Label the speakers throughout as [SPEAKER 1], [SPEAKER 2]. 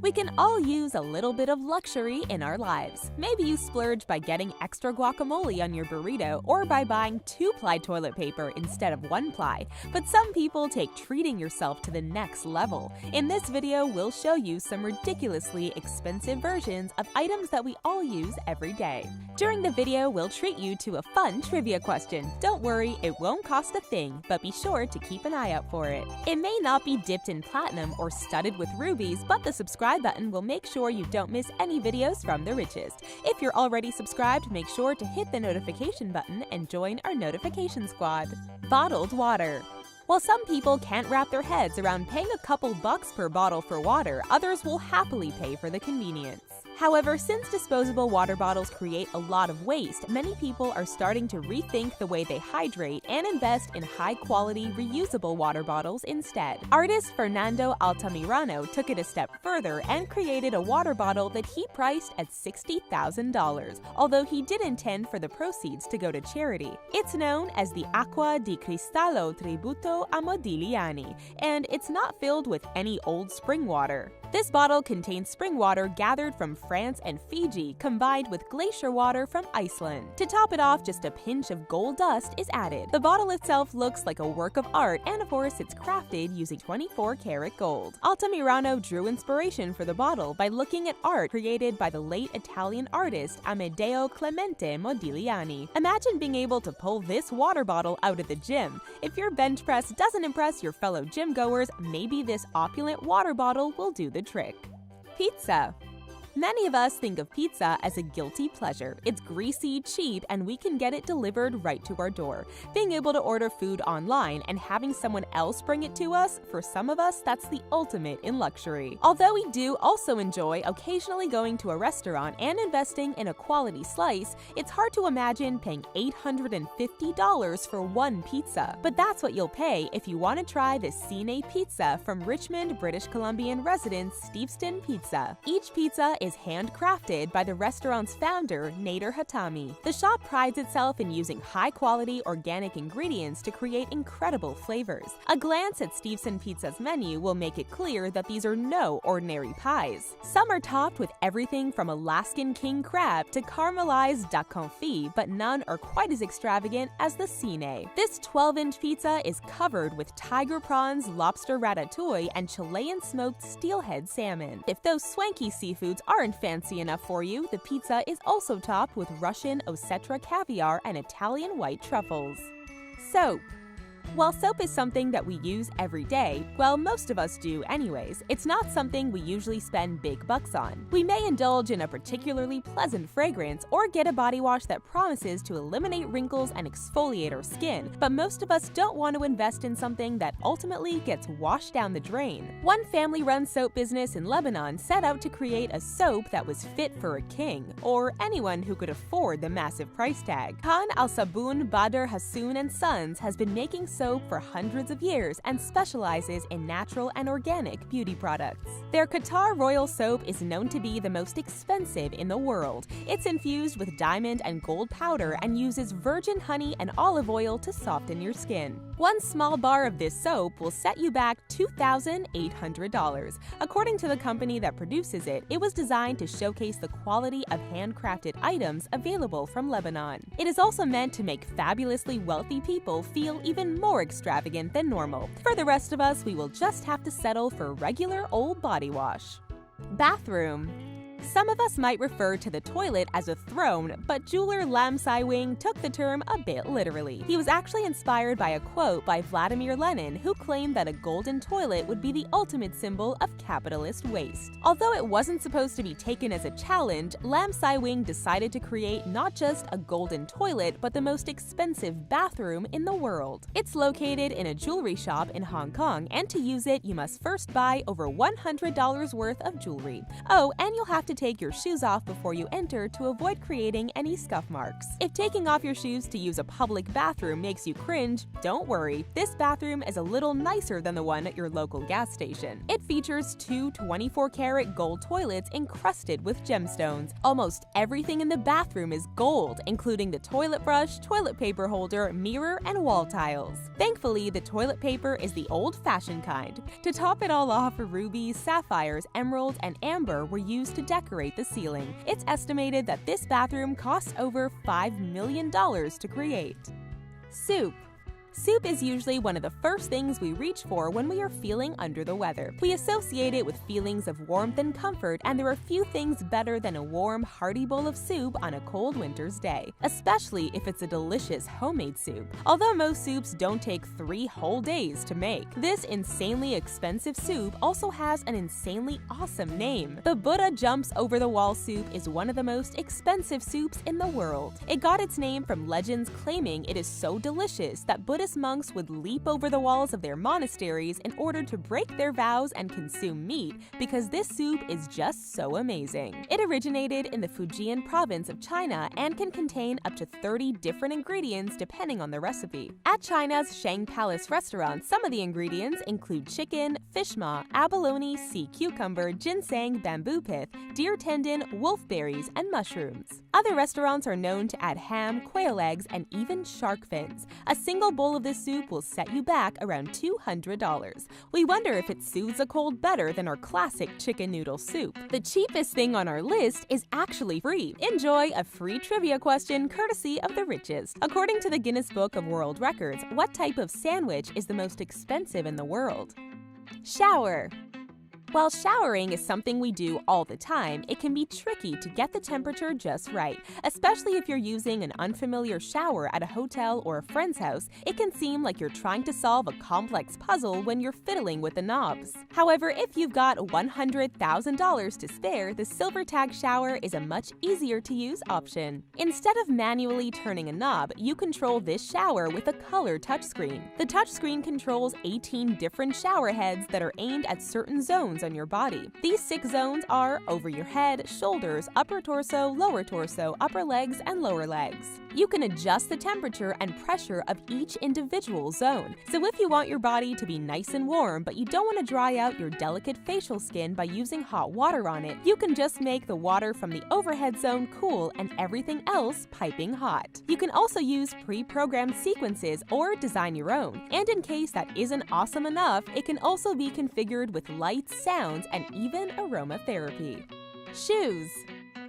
[SPEAKER 1] We can all use a little bit of luxury in our lives. Maybe you splurge by getting extra guacamole on your burrito or by buying 2-ply toilet paper instead of 1-ply. But some people take treating yourself to the next level. In this video, we'll show you some ridiculously expensive versions of items that we all use every day. During the video, we'll treat you to a fun trivia question. Don't worry, it won't cost a thing, but be sure to keep an eye out for it. It may not be dipped in platinum or studded with rubies, but the subscribe button will make sure you don't miss any videos from the richest. If you're already subscribed, make sure to hit the notification button and join our notification squad. Bottled water. While some people can't wrap their heads around paying a couple bucks per bottle for water, others will happily pay for the convenience. However, since disposable water bottles create a lot of waste, many people are starting to rethink the way they hydrate and invest in high-quality, reusable water bottles instead. Artist Fernando Altamirano took it a step further and created a water bottle that he priced at $60,000, although he did intend for the proceeds to go to charity. It's known as the Acqua di Cristallo Tributo a Modigliani, and it's not filled with any old spring water. This bottle contains spring water gathered from France and Fiji, combined with glacier water from Iceland. To top it off, just a pinch of gold dust is added. The bottle itself looks like a work of art, and of course it's crafted using 24-karat gold. Altamirano drew inspiration for the bottle by looking at art created by the late Italian artist Amedeo Clemente Modigliani. Imagine being able to pull this water bottle out of the gym. If your bench press doesn't impress your fellow gym goers, maybe this opulent water bottle will do the trick. Pizza. Many of us think of pizza as a guilty pleasure. It's greasy, cheap, and we can get it delivered right to our door. Being able to order food online and having someone else bring it to us, for some of us, that's the ultimate in luxury. Although we do also enjoy occasionally going to a restaurant and investing in a quality slice, it's hard to imagine paying $850 for one pizza. But that's what you'll pay if you want to try the Cine Pizza from Richmond, British Columbian resident Steveston Pizza. Each pizza is handcrafted by the restaurant's founder, Nader Hatami. The shop prides itself in using high-quality organic ingredients to create incredible flavors. A glance at Steveston Pizza's menu will make it clear that these are no ordinary pies. Some are topped with everything from Alaskan king crab to caramelized duck confit, but none are quite as extravagant as the Cine. This 12-inch pizza is covered with tiger prawns, lobster ratatouille, and Chilean smoked steelhead salmon. If those swanky seafoods aren't fancy enough for you, the pizza is also topped with Russian Osetra caviar and Italian white truffles. Soap. While soap is something that we use every day, well, most of us do anyways, it's not something we usually spend big bucks on. We may indulge in a particularly pleasant fragrance or get a body wash that promises to eliminate wrinkles and exfoliate our skin, but most of us don't want to invest in something that ultimately gets washed down the drain. One family-run soap business in Lebanon set out to create a soap that was fit for a king, or anyone who could afford the massive price tag. Khan Al Sabun Badr Hassoun and Sons has been making soap for hundreds of years and specializes in natural and organic beauty products. Their Qatar Royal Soap is known to be the most expensive in the world. It's infused with diamond and gold powder and uses virgin honey and olive oil to soften your skin. One small bar of this soap will set you back $2,800. According to the company that produces it, it was designed to showcase the quality of handcrafted items available from Lebanon. It is also meant to make fabulously wealthy people feel even more extravagant than normal. For the rest of us, we will just have to settle for regular old body wash. Bathroom. Some of us might refer to the toilet as a throne, but jeweler Lam Sai-wing took the term a bit literally. He was actually inspired by a quote by Vladimir Lenin, who claimed that a golden toilet would be the ultimate symbol of capitalist waste. Although it wasn't supposed to be taken as a challenge, Lam Sai-wing decided to create not just a golden toilet, but the most expensive bathroom in the world. It's located in a jewelry shop in Hong Kong, and to use it, you must first buy over $100 worth of jewelry. Oh, and you'll have to to take your shoes off before you enter to avoid creating any scuff marks. If taking off your shoes to use a public bathroom makes you cringe, don't worry. This bathroom is a little nicer than the one at your local gas station. It features two 24-karat gold toilets encrusted with gemstones. Almost everything in the bathroom is gold, including the toilet brush, toilet paper holder, mirror, and wall tiles. Thankfully, the toilet paper is the old-fashioned kind. To top it all off, rubies, sapphires, emeralds, and amber were used to decorate the ceiling. It's estimated that this bathroom costs over $5 million to create. Soup. Soup is usually one of the first things we reach for when we are feeling under the weather. We associate it with feelings of warmth and comfort, and there are few things better than a warm, hearty bowl of soup on a cold winter's day, especially if it's a delicious homemade soup. Although most soups don't take 3 whole days to make, this insanely expensive soup also has an insanely awesome name. The Buddha Jumps Over the Wall soup is one of the most expensive soups in the world. It got its name from legends claiming it is so delicious that Buddhist monks would leap over the walls of their monasteries in order to break their vows and consume meat because this soup is just so amazing. It originated in the Fujian province of China and can contain up to 30 different ingredients depending on the recipe. At China's Shang Palace restaurant, some of the ingredients include chicken, fish maw, abalone, sea cucumber, ginseng, bamboo pith, deer tendon, wolfberries, and mushrooms. Other restaurants are known to add ham, quail eggs, and even shark fins. A single bowl of this soup will set you back around $200. We wonder if it soothes a cold better than our classic chicken noodle soup. The cheapest thing on our list is actually free. Enjoy a free trivia question courtesy of the richest. According to the Guinness Book of World Records, what type of sandwich is the most expensive in the world? Shower. While showering is something we do all the time, it can be tricky to get the temperature just right. Especially if you're using an unfamiliar shower at a hotel or a friend's house, it can seem like you're trying to solve a complex puzzle when you're fiddling with the knobs. However, if you've got $100,000 to spare, the silver tag shower is a much easier to use option. Instead of manually turning a knob, you control this shower with a color touchscreen. The touchscreen controls 18 different shower heads that are aimed at certain zones on your body. These 6 zones are over your head, shoulders, upper torso, lower torso, upper legs, and lower legs. You can adjust the temperature and pressure of each individual zone. So if you want your body to be nice and warm, but you don't want to dry out your delicate facial skin by using hot water on it, you can just make the water from the overhead zone cool and everything else piping hot. You can also use pre-programmed sequences or design your own. And in case that isn't awesome enough, it can also be configured with lights, sounds, and even aromatherapy. Shoes.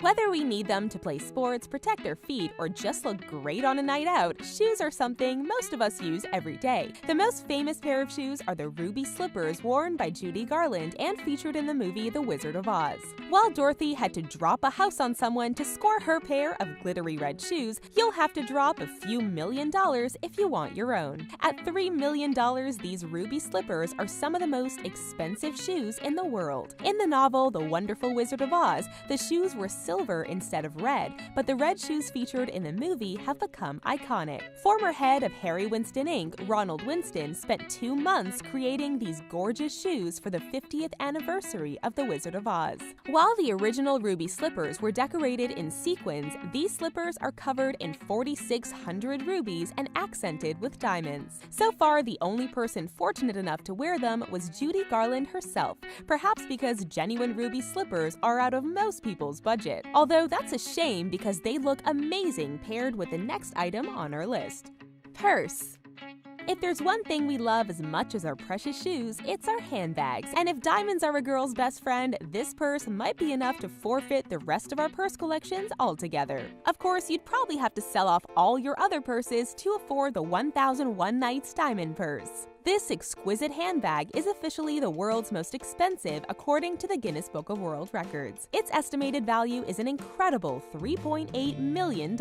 [SPEAKER 1] Whether we need them to play sports, protect our feet, or just look great on a night out, shoes are something most of us use every day. The most famous pair of shoes are the ruby slippers worn by Judy Garland and featured in the movie The Wizard of Oz. While Dorothy had to drop a house on someone to score her pair of glittery red shoes, you'll have to drop a few $1,000,000 if you want your own. At $3 million, these ruby slippers are some of the most expensive shoes in the world. In the novel The Wonderful Wizard of Oz, the shoes were silver instead of red, but the red shoes featured in the movie have become iconic. Former head of Harry Winston Inc., Ronald Winston, spent 2 months creating these gorgeous shoes for the 50th anniversary of The Wizard of Oz. While the original ruby slippers were decorated in sequins, these slippers are covered in 4,600 rubies and accented with diamonds. So far, the only person fortunate enough to wear them was Judy Garland herself, perhaps because genuine ruby slippers are out of most people's budget. Although that's a shame because they look amazing paired with the next item on our list. Purse. If there's one thing we love as much as our precious shoes, it's our handbags. And if diamonds are a girl's best friend, this purse might be enough to forfeit the rest of our purse collections altogether. Of course, you'd probably have to sell off all your other purses to afford the 1001 Nights diamond purse. This exquisite handbag is officially the world's most expensive according to the Guinness Book of World Records. Its estimated value is an incredible $3.8 million.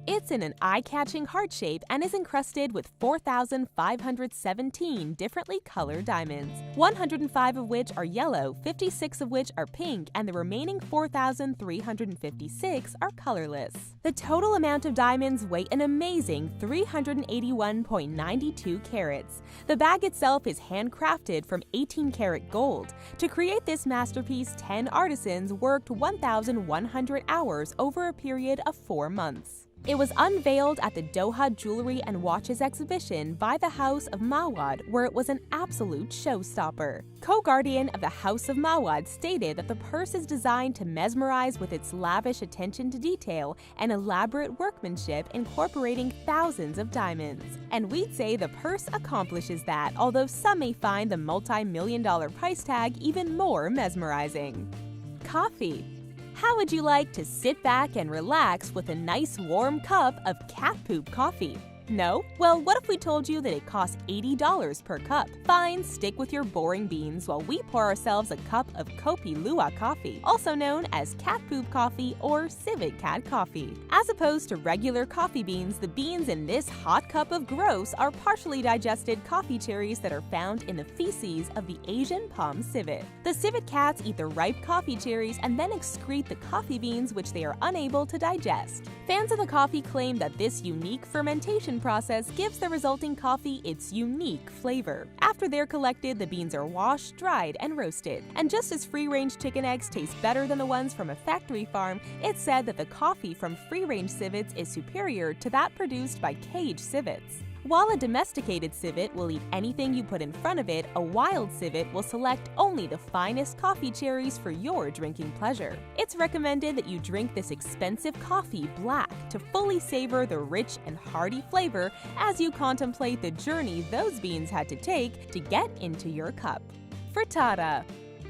[SPEAKER 1] It's in an eye-catching heart shape and is encrusted with 4,517 differently colored diamonds, 105 of which are yellow, 56 of which are pink, and the remaining 4,356 are colorless. The total amount of diamonds weigh an amazing 381.92 carats. The bag itself is handcrafted from 18-karat gold. To create this masterpiece, 10 artisans worked 1,100 hours over a period of 4 months. It was unveiled at the Doha Jewelry and Watches exhibition by the House of Mawad, where it was an absolute showstopper. Co-guardian of the House of Mawad stated that the purse is designed to mesmerize with its lavish attention to detail and elaborate workmanship incorporating thousands of diamonds. And we'd say the purse accomplishes that, although some may find the multi-million-dollar price tag even more mesmerizing. Coffee. How would you like to sit back and relax with a nice warm cup of cat poop coffee? No? Well, what if we told you that it costs $80 per cup? Fine, stick with your boring beans while we pour ourselves a cup of Kopi Luwak coffee, also known as cat poop coffee or civet cat coffee. As opposed to regular coffee beans, the beans in this hot cup of gross are partially digested coffee cherries that are found in the feces of the Asian palm civet. The civet cats eat the ripe coffee cherries and then excrete the coffee beans which they are unable to digest. Fans of the coffee claim that this unique fermentation process gives the resulting coffee its unique flavor. After they're collected, the beans are washed, dried, and roasted. And just as free-range chicken eggs taste better than the ones from a factory farm, it's said that the coffee from free-range civets is superior to that produced by caged civets. While a domesticated civet will eat anything you put in front of it, a wild civet will select only the finest coffee cherries for your drinking pleasure. It's recommended that you drink this expensive coffee black to fully savor the rich and hearty flavor as you contemplate the journey those beans had to take to get into your cup. Frittata.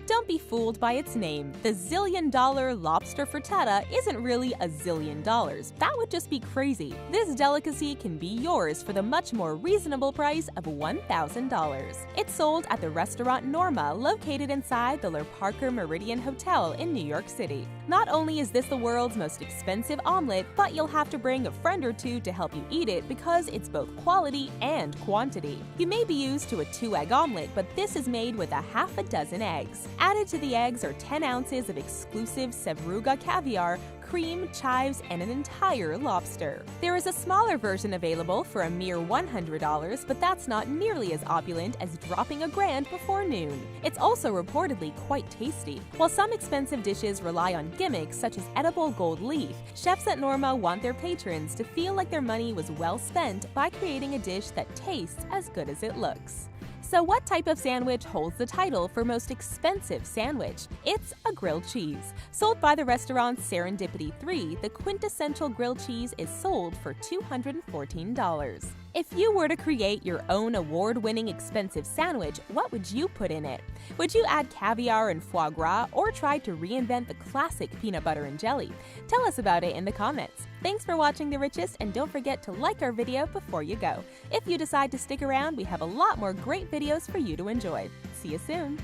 [SPEAKER 1] Don't be fooled by its name. The zillion-dollar lobster frittata isn't really a zillion dollars. That would just be crazy. This delicacy can be yours for the much more reasonable price of $1,000. It's sold at the restaurant Norma, located inside the Le Parker Meridian Hotel in New York City. Not only is this the world's most expensive omelet, but you'll have to bring a friend or two to help you eat it because it's both quality and quantity. You may be used to a 2-egg omelet, but this is made with a half a dozen eggs. Added to the eggs are 10 ounces of exclusive Sevruga caviar, cream, chives, and an entire lobster. There is a smaller version available for a mere $100, but that's not nearly as opulent as dropping $1,000 before noon. It's also reportedly quite tasty. While some expensive dishes rely on gimmicks such as edible gold leaf, chefs at Norma want their patrons to feel like their money was well spent by creating a dish that tastes as good as it looks. So what type of sandwich holds the title for most expensive sandwich? It's a grilled cheese. Sold by the restaurant Serendipity 3, the quintessential grilled cheese is sold for $214. If you were to create your own award-winning expensive sandwich, what would you put in it? Would you add caviar and foie gras or try to reinvent the classic peanut butter and jelly? Tell us about it in the comments. Thanks for watching The Richest, and don't forget to like our video before you go. If you decide to stick around, we have a lot more great videos for you to enjoy. See you soon!